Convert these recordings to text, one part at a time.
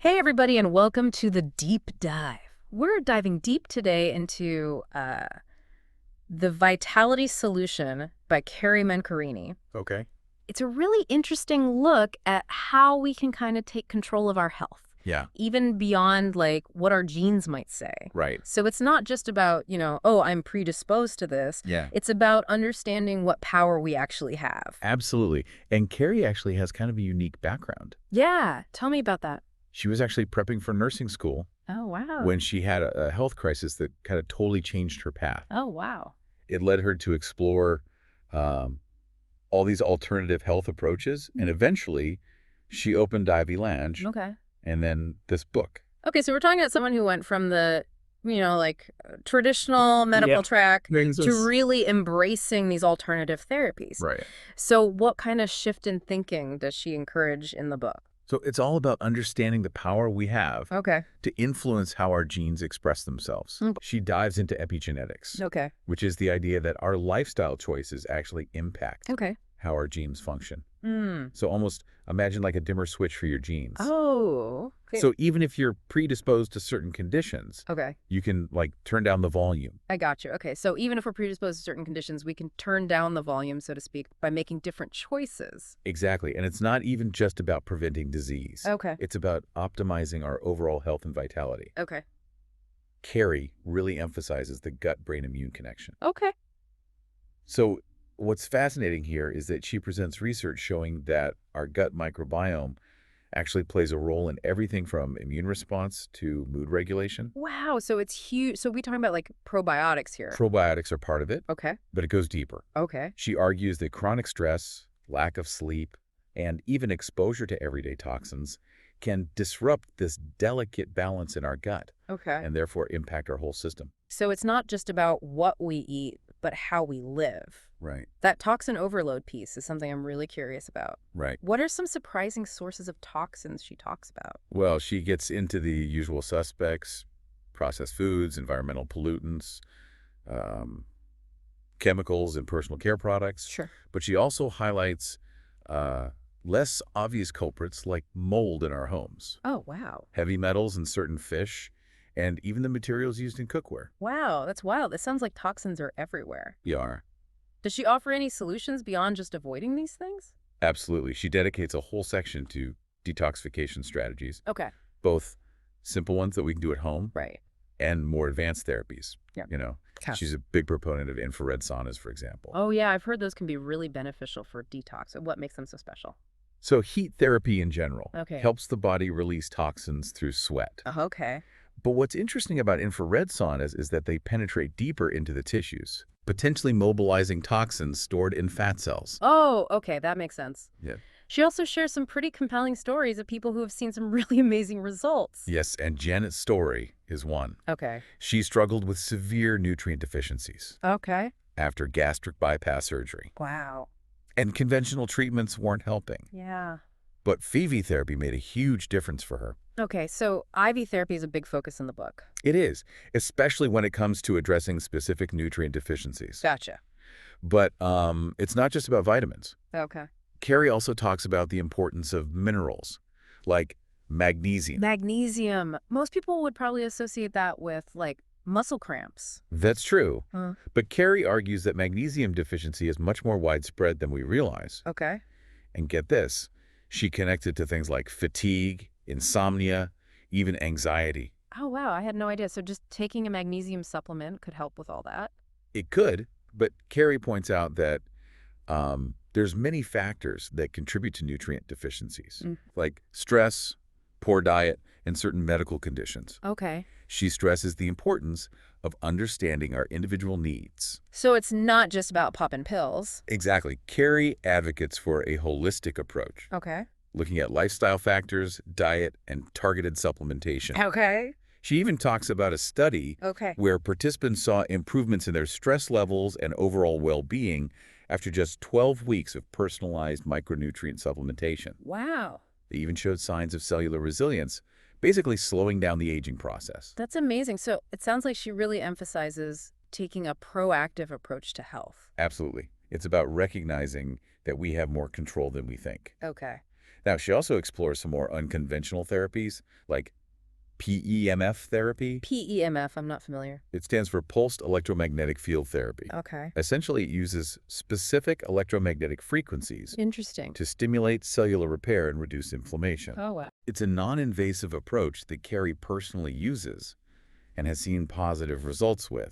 Hey, everybody, and welcome to the Deep Dive. We're diving deep today into The Vitality Solution by Carey Mencarini. Okay. It's a really interesting look at how we can kind of take control of our health, Yeah. even beyond like what our genes might say. Right. So it's not just about, oh, I'm predisposed to this. Yeah. It's about understanding what power we actually have. Absolutely. And Carrie actually has kind of a unique background. Yeah, tell me about that. She was actually prepping for nursing school Oh, wow. when she had a health crisis that kind of totally changed her path. Oh, wow. It led her to explore um, all these alternative health approaches, and eventually she opened Ivy Lounge Okay. and then this book. Okay, so we're talking about someone who went from the, traditional medical track to really embracing these alternative therapies. Right. So what kind of shift in thinking does she encourage in the book? So it's all about understanding the power we have Okay. to influence how our genes express themselves. Mm. She dives into epigenetics, Okay. which is the idea that our lifestyle choices actually impact Okay. how our genes function. Mm. So almost imagine like a dimmer switch for your genes. Oh. Okay. So even if you're predisposed to certain conditions, Okay. you can like turn down the volume. I got you. Okay, so even if we're predisposed to certain conditions, we can turn down the volume, so to speak, by making different choices. Exactly. And it's not even just about preventing disease. Okay. It's about optimizing our overall health and vitality. Okay. Carey really emphasizes the gut-brain immune connection. Okay. So what's fascinating here is that she presents research showing that our gut microbiome actually plays a role in everything from immune response to mood regulation. Wow, so it's huge. So we're talking about like probiotics here. Probiotics are part of it, Okay. but it goes deeper. Okay. She argues that chronic stress, lack of sleep, and even exposure to everyday toxins can disrupt this delicate balance in our gut Okay. and therefore impact our whole system. So it's not just about what we eat, but how we live. Right. That toxin overload piece is something I'm really curious about. Right. What are some surprising sources of toxins she talks about? Well, she gets into the usual suspects: processed foods, environmental pollutants, chemicals in personal care products. Sure. But she also highlights less obvious culprits like mold in our homes, Oh, wow. heavy metals in certain fish, and even the materials used in cookware. Wow, that's wild. It sounds like toxins are everywhere. Yeah, Does she offer any solutions beyond just avoiding these things? absolutely. She dedicates a whole section to detoxification strategies, Okay. both simple ones that we can do at home Right. and more advanced therapies. Yeah. Okay. She's a big proponent of infrared saunas, for example. Oh, yeah, I've heard those can be really beneficial for detox. What makes them so special? So heat therapy in general Okay. helps the body release toxins through sweat. Okay. But what's interesting about infrared saunas is that they penetrate deeper into the tissues, potentially mobilizing toxins stored in fat cells. Oh, okay, that makes sense. Yeah. She also shares some pretty compelling stories of people who have seen some really amazing results. Yes, and Janet's story is one. Okay. She struggled with severe nutrient deficiencies Okay. after gastric bypass surgery, Wow. and conventional treatments weren't helping. Yeah. But FeV therapy made a huge difference for her. Okay, so IV therapy is a big focus in the book. It is, especially when it comes to addressing specific nutrient deficiencies. Gotcha. But it's not just about vitamins. Okay. Carey also talks about the importance of minerals, like magnesium. Magnesium. Most people would probably associate that with, like, muscle cramps. That's true. Huh. But Carey argues that magnesium deficiency is much more widespread than we realize. Okay. And get this, she connected to things like fatigue, insomnia, even anxiety. Oh, wow, I had no idea. So just taking a magnesium supplement could help with all that? It could, but Carey points out that there's many factors that contribute to nutrient deficiencies, like stress, poor diet, and certain medical conditions. Okay. She stresses the importance of understanding our individual needs. So it's not just about popping pills. Exactly. Carey advocates for a holistic approach, Okay. looking at lifestyle factors, diet, and targeted supplementation. Okay. She even talks about a study Okay. where participants saw improvements in their stress levels and overall well-being after just 12 weeks of personalized micronutrient supplementation. Wow. They even showed signs of cellular resilience, basically slowing down the aging process. That's amazing. So it sounds like she really emphasizes taking a proactive approach to health. Absolutely. It's about recognizing that we have more control than we think. Okay. Now, she also explores some more unconventional therapies, like PEMF therapy. PEMF, I'm not familiar. It stands for pulsed electromagnetic field therapy. Okay. Essentially, it uses specific electromagnetic frequencies Interesting. to stimulate cellular repair and reduce inflammation. Oh, wow. It's a non-invasive approach that Carey personally uses and has seen positive results with.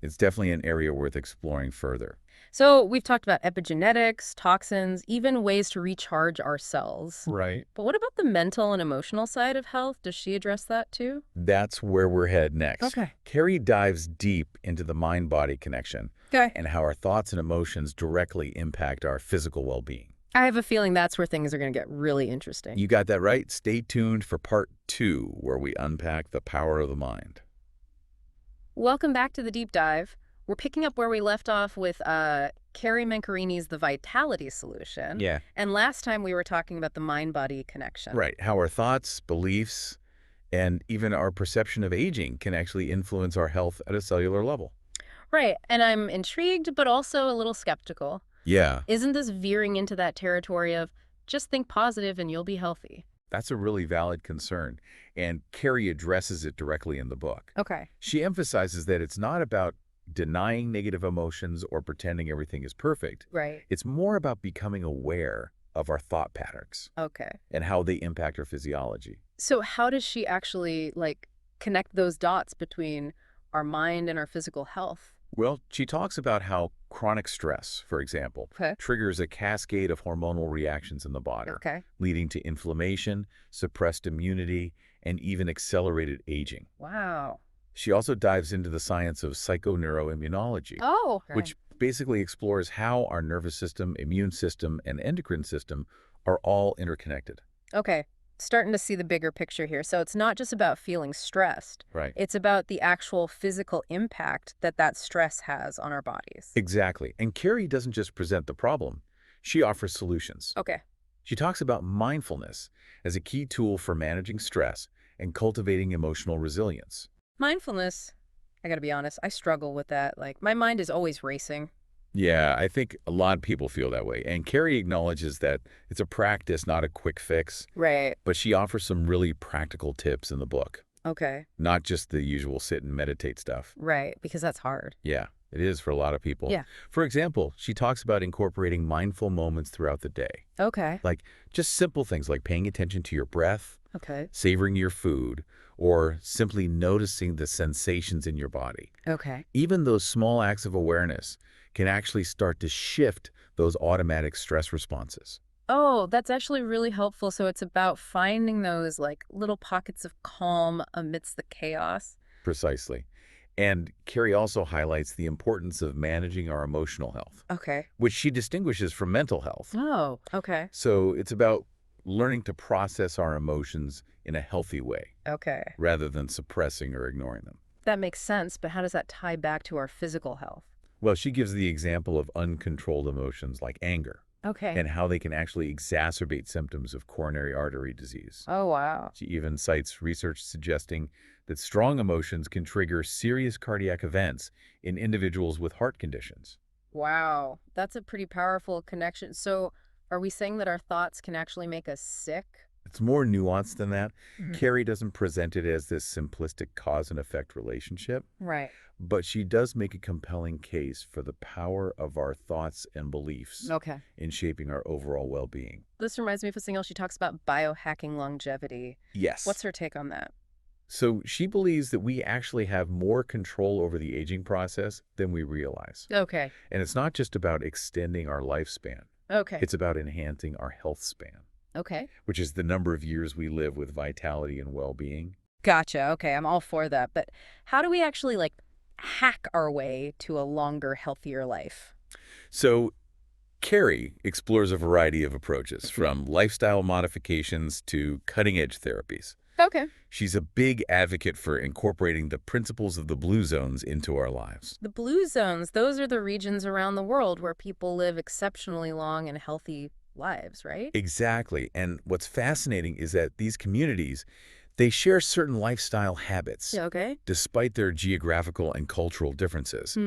It's definitely an area worth exploring further. So we've talked about epigenetics, toxins, even ways to recharge our cells. Right. But what about the mental and emotional side of health? Does she address that too? That's where we're headed next. Okay. Carey dives deep into the mind-body connection Okay. and how our thoughts and emotions directly impact our physical well-being. I have a feeling that's where things are going to get really interesting. You got that right. Stay tuned for part 2, where we unpack the power of the mind. Welcome back to the deep dive. We're picking up where we left off with Carey Mencarini's The Vitality Solution. Yeah. And last time we were talking about the mind-body connection. Right. How our thoughts, beliefs, and even our perception of aging can actually influence our health at a cellular level. Right. And I'm intrigued, but also a little skeptical. Yeah. Isn't this veering into that territory of just think positive and you'll be healthy? That's a really valid concern, and Carey addresses it directly in the book. Okay. She emphasizes that it's not about denying negative emotions or pretending everything is perfect. Right. It's more about becoming aware of our thought patterns Okay. and how they impact our physiology. So how does she actually, connect those dots between our mind and our physical health? Well, she talks about how chronic stress, for example, Okay. triggers a cascade of hormonal reactions in the body, Okay. leading to inflammation, suppressed immunity, and even accelerated aging. Wow. She also dives into the science of psychoneuroimmunology, Oh. which basically explores how our nervous system, immune system, and endocrine system are all interconnected. Okay. Starting to see the bigger picture here. So it's not just about feeling stressed. Right. It's about the actual physical impact that stress has on our bodies. Exactly. And Carey doesn't just present the problem. She offers solutions. Okay. She talks about mindfulness as a key tool for managing stress and cultivating emotional resilience. Mindfulness, I gotta be honest, I struggle with that. My mind is always racing. Yeah, I think a lot of people feel that way. And Carey acknowledges that it's a practice, not a quick fix. Right. But she offers some really practical tips in the book, Okay. not just the usual sit and meditate stuff. Right. Because that's hard. Yeah, it is for a lot of people. Yeah. For example, she talks about incorporating mindful moments throughout the day. Okay. Like just simple things like paying attention to your breath, Okay. savoring your food, or simply noticing the sensations in your body. Okay. Even those small acts of awareness can actually start to shift those automatic stress responses. Oh, that's actually really helpful. So it's about finding those little pockets of calm amidst the chaos. Precisely. And Carey also highlights the importance of managing our emotional health, Okay. which she distinguishes from mental health. Oh, okay. So it's about learning to process our emotions in a healthy way Okay. rather than suppressing or ignoring them. That makes sense, but how does that tie back to our physical health? Well, she gives the example of uncontrolled emotions like anger Okay. and how they can actually exacerbate symptoms of coronary artery disease. Oh, wow. She even cites research suggesting that strong emotions can trigger serious cardiac events in individuals with heart conditions. Wow. That's a pretty powerful connection. So are we saying that our thoughts can actually make us sick? It's more nuanced than that. Mhm. Carey doesn't present it as this simplistic cause and effect relationship, Right. but she does make a compelling case for the power of our thoughts and beliefs Okay. in shaping our overall well-being. This reminds me of something else. She talks about biohacking longevity. Yes. What's her take on that? So she believes that we actually have more control over the aging process than we realize. Okay. And it's not just about extending our lifespan. Okay. It's about enhancing our health span, Okay. which is the number of years we live with vitality and well-being. Gotcha. Okay. I'm all for that. But how do we actually hack our way to a longer, healthier life? So Carey explores a variety of approaches, from lifestyle modifications to cutting-edge therapies. Okay. She's a big advocate for incorporating the principles of the blue zones into our lives. The blue zones, those are the regions around the world where people live exceptionally long and healthy lives, right? Exactly. And what's fascinating is that these communities, they share certain lifestyle habits, Yeah, okay. despite their geographical and cultural differences.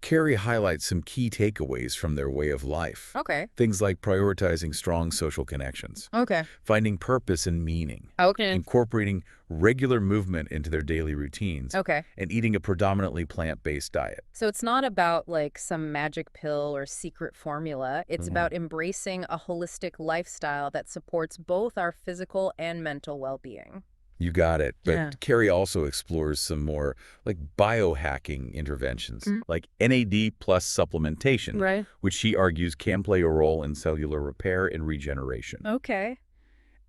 Carey highlights some key takeaways from their way of life. Okay. Things like prioritizing strong social connections, Okay. finding purpose and meaning, Okay. incorporating regular movement into their daily routines, Okay. and eating a predominantly plant-based diet. So it's not about like some magic pill or secret formula. It's Mhm. about embracing a holistic lifestyle that supports both our physical and mental well-being. You got it. Yeah. But Carey also explores some more like biohacking interventions, Mm. like NAD plus supplementation, Right. which she argues can play a role in cellular repair and regeneration. Okay.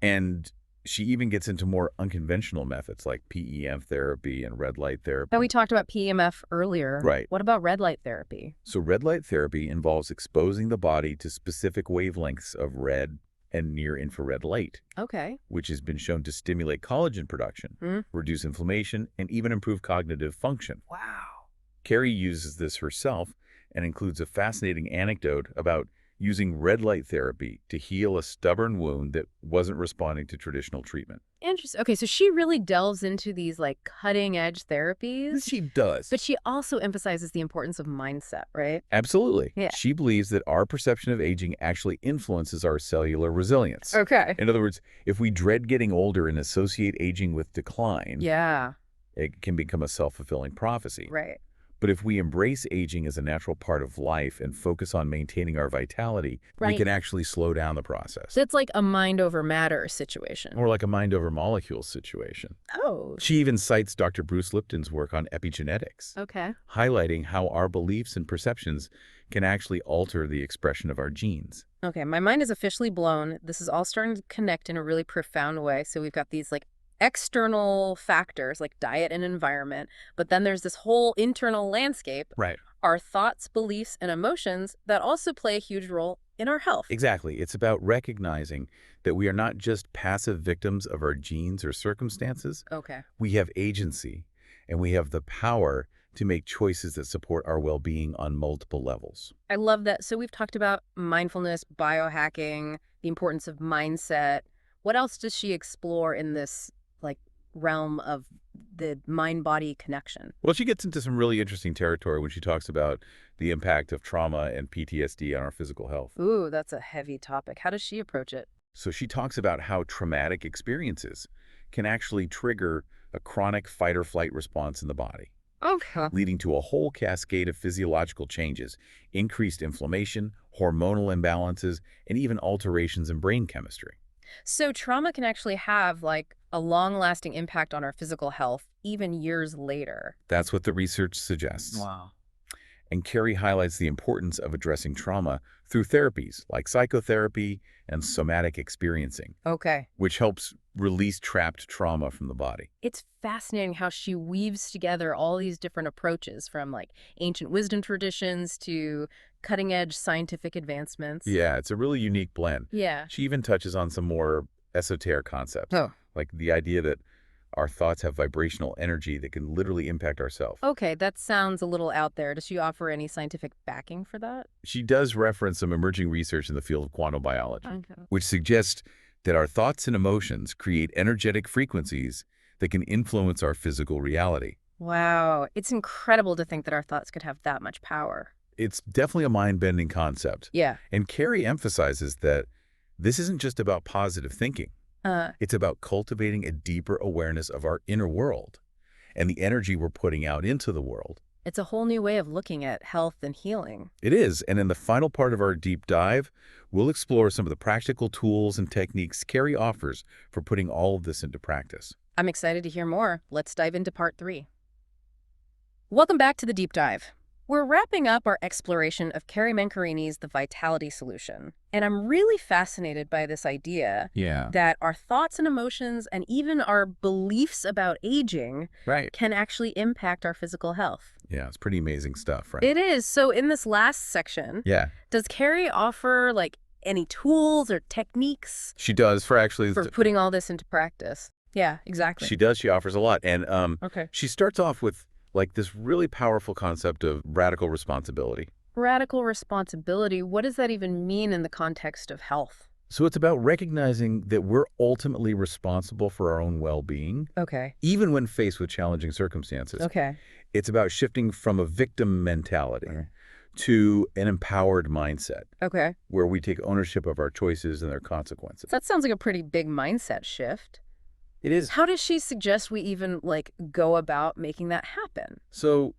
And she even gets into more unconventional methods like PEM therapy and red light Now, we therapy. talked about PEMF earlier. Right. What about red light therapy? So red light therapy involves exposing the body to specific wavelengths of red and near-infrared light, Okay. which has been shown to stimulate collagen production, Mm. reduce inflammation, and even improve cognitive function. Wow. Carey uses this herself and includes a fascinating anecdote about using red light therapy to heal a stubborn wound that wasn't responding to traditional treatment. Interesting. Okay, so she really delves into these like cutting edge therapies, She does. but she also emphasizes the importance of mindset, right? Absolutely. Yeah. She believes that our perception of aging actually influences our cellular resilience. Okay. In other words, if we dread getting older and associate aging with decline, Yeah, it can become a self-fulfilling prophecy. right. But if we embrace aging as a natural part of life and focus on maintaining our vitality, we Right. can actually slow down the process. So it's like a mind over matter situation. Or like a mind over molecules situation. Oh, She even cites Dr. Bruce Lipton's work on epigenetics, okay. highlighting how our beliefs and perceptions can actually alter the expression of our genes. Okay, my mind is officially blown. This is all starting to connect in a really profound way. So we've got these like external factors like diet and environment, but then there's this whole internal landscape, Right. our thoughts, beliefs, and emotions that also play a huge role in our health. Exactly. It's about recognizing that we are not just passive victims of our genes or circumstances. Okay. We have agency, and we have the power to make choices that support our well-being on multiple levels. I love that. So we've talked about mindfulness, biohacking, the importance of mindset. What else does she explore in this like realm of the mind-body connection? Well, she gets into some really interesting territory when she talks about the impact of trauma and PTSD on our physical health. Ooh, that's a heavy topic. How does she approach it? So she talks about how traumatic experiences can actually trigger a chronic fight or flight response in the body, Okay. leading to a whole cascade of physiological changes, increased inflammation, hormonal imbalances, and even alterations in brain chemistry. So trauma can actually have like a long-lasting impact on our physical health even years later. That's what the research suggests. Wow. And Carey highlights the importance of addressing trauma through therapies like psychotherapy and somatic experiencing, Okay. which helps release trapped trauma from the body. It's fascinating how she weaves together all these different approaches from like ancient wisdom traditions to cutting-edge scientific advancements. Yeah, it's a really unique blend. Yeah. She even touches on some more esoteric concepts, Oh. like the idea that our thoughts have vibrational energy that can literally impact ourselves. Okay, that sounds a little out there. Does she offer any scientific backing for that? She does reference some emerging research in the field of quantum biology, Okay. which suggests that our thoughts and emotions create energetic frequencies that can influence our physical reality. Wow, it's incredible to think that our thoughts could have that much power. It's definitely a mind-bending concept. Yeah. And Carey emphasizes that this isn't just about positive thinking. It's about cultivating a deeper awareness of our inner world and the energy we're putting out into the world. It's a whole new way of looking at health and healing. It is, and in the final part of our deep dive, we'll explore some of the practical tools and techniques Carey offers for putting all of this into practice. I'm excited to hear more. Let's dive into part 3. Welcome back to the deep dive. We're wrapping up our exploration of Carey Mencarini's The Vitality Solution. And I'm really fascinated by this idea Yeah. that our thoughts and emotions and even our beliefs about aging Right. can actually impact our physical health. Yeah, it's pretty amazing stuff, right? It is. So in this last section, Yeah. does Carey offer like any tools or techniques She does for actually... for putting all this into practice? Yeah, exactly. She does. She offers a lot. And Okay. she starts off with like this really powerful concept of radical responsibility. Radical responsibility, what does that even mean in the context of health? So it's about recognizing that we're ultimately responsible for our own well-being, Okay. even when faced with challenging circumstances. Okay. It's about shifting from a victim mentality to an empowered mindset, Okay. where we take ownership of our choices and their consequences. So that sounds like a pretty big mindset shift. It is. How does she suggest we even, like, go about making that happen? So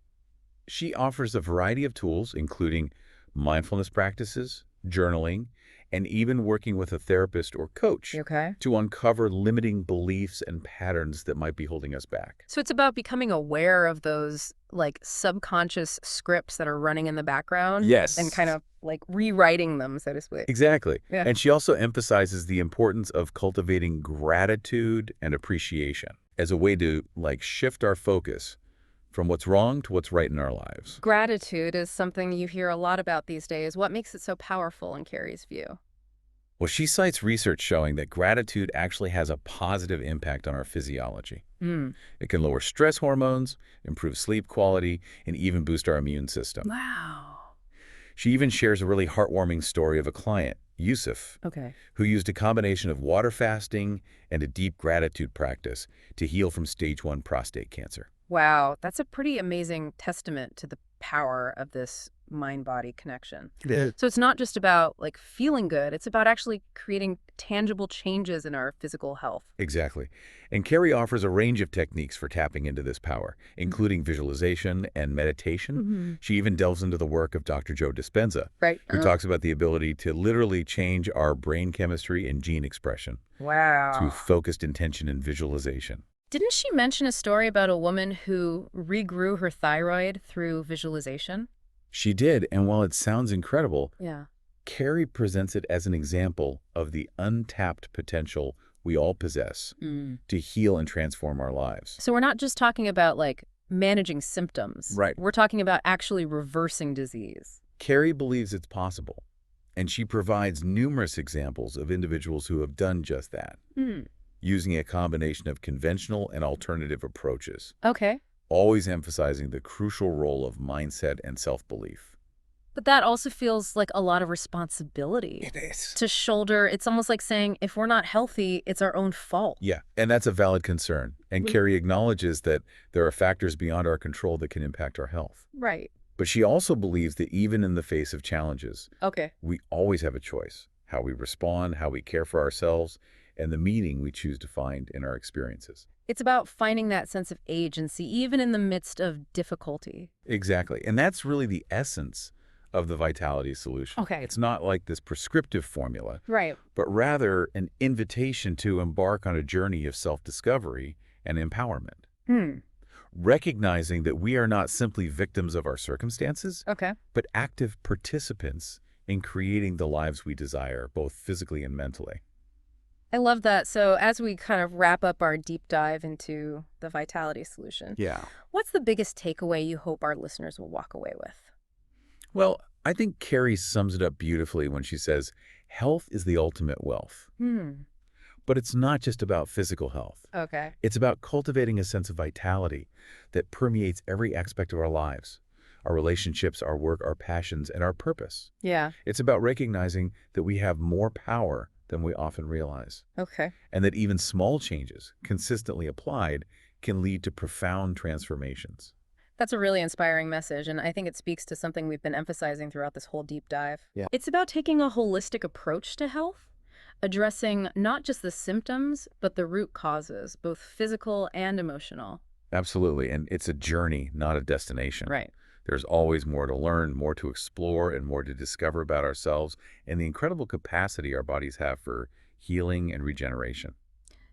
she offers a variety of tools, including mindfulness practices, journaling, and even working with a therapist or coach Okay. to uncover limiting beliefs and patterns that might be holding us back. So it's about becoming aware of those, like, subconscious scripts that are running in the background and kind Yes. of, like, rewriting them, so to speak. Exactly. Yeah. And she also emphasizes the importance of cultivating gratitude and appreciation as a way to, like, shift our focus from what's wrong to what's right in our lives. Gratitude is something you hear a lot about these days. What makes it so powerful in Carey's view? Well, she cites research showing that gratitude actually has a positive impact on our physiology. Hmm. It can lower stress hormones, improve sleep quality, and even boost our immune system. Wow. She even shares a really heartwarming story of a client, Yusuf, Okay. who used a combination of water fasting and a deep gratitude practice to heal from stage 1 prostate cancer. Wow, that's a pretty amazing testament to the power of this mind-body connection. It is. So it's not just about, like, feeling good, it's about actually creating tangible changes in our physical health. Exactly. And Carey offers a range of techniques for tapping into this power, including visualization and meditation. Mm-hmm. She even delves into the work of Dr. Joe Dispenza, Right. who talks about the ability to literally change our brain chemistry and gene expression through Wow. focused intention and visualization. Didn't she mention a story about a woman who regrew her thyroid through visualization? She did, and while it sounds incredible, Yeah. Carey presents it as an example of the untapped potential we all possess Mm. to heal and transform our lives. So we're not just talking about, like, managing symptoms. Right. We're talking about actually reversing disease. Carey believes it's possible, and she provides numerous examples of individuals who have done just that, Hmm. using a combination of conventional and alternative approaches, Okay. always emphasizing the crucial role of mindset and self-belief. But that also feels like a lot of responsibility It is. to shoulder. It's almost like saying, if we're not healthy, it's our own fault. Yeah, and that's a valid concern. And Mm. Carey acknowledges that there are factors beyond our control that can impact our health. Right. But she also believes that even in the face of challenges, Okay. we always have a choice: how we respond, how we care for ourselves, and the meaning we choose to find in our experiences. It's about finding that sense of agency, even in the midst of difficulty. Exactly. And that's really the essence of the vitality solution. Okay. It's not like this prescriptive formula, Right. but rather an invitation to embark on a journey of self-discovery and empowerment, Hmm. recognizing that we are not simply victims of our circumstances, Okay. but active participants in creating the lives we desire, both physically and mentally. I love that. So as we kind of wrap up our deep dive into the vitality solution, Yeah. what's the biggest takeaway you hope our listeners will walk away with? Well, I think Carey sums it up beautifully when she says, health is the ultimate wealth. Hmm. But it's not just about physical health. Okay. It's about cultivating a sense of vitality that permeates every aspect of our lives, our relationships, our work, our passions, and our purpose. Yeah. It's about recognizing that we have more power than we often realize, Okay. and that even small changes, consistently applied, can lead to profound transformations. That's a really inspiring message, and I think it speaks to something we've been emphasizing throughout this whole deep dive. Yeah. It's about taking a holistic approach to health, addressing not just the symptoms, but the root causes, both physical and emotional. Absolutely, and it's a journey, not a destination. Right. There's always more to learn, more to explore, and more to discover about ourselves and the incredible capacity our bodies have for healing and regeneration.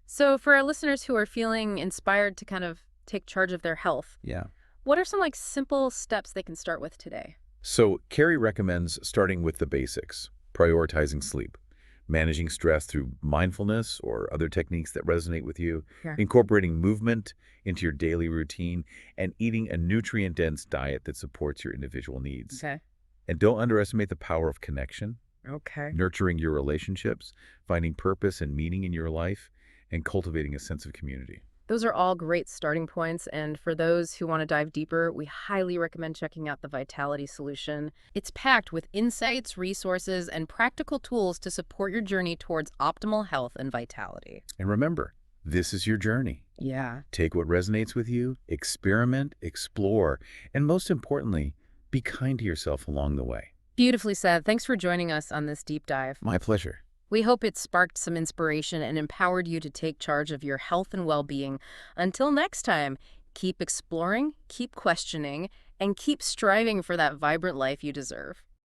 So for our listeners who are feeling inspired to kind of take charge of their health, Yeah. what are some, like, simple steps they can start with today? So Carey recommends starting with the basics: prioritizing sleep, managing stress through mindfulness or other techniques that resonate with you, Yeah. incorporating movement into your daily routine, and eating a nutrient-dense diet that supports your individual needs. Okay. And don't underestimate the power of connection, Okay. nurturing your relationships, finding purpose and meaning in your life, and cultivating a sense of community. Those are all great starting points, and for those who want to dive deeper, we highly recommend checking out the Vitality Solution. It's packed with insights, resources, and practical tools to support your journey towards optimal health and vitality. And remember, this is your journey. Yeah. Take what resonates with you, experiment, explore, and most importantly, be kind to yourself along the way. Beautifully said. Thanks for joining us on this deep dive. My pleasure. We hope it sparked some inspiration and empowered you to take charge of your health and well-being. Until next time, keep exploring, keep questioning, and keep striving for that vibrant life you deserve.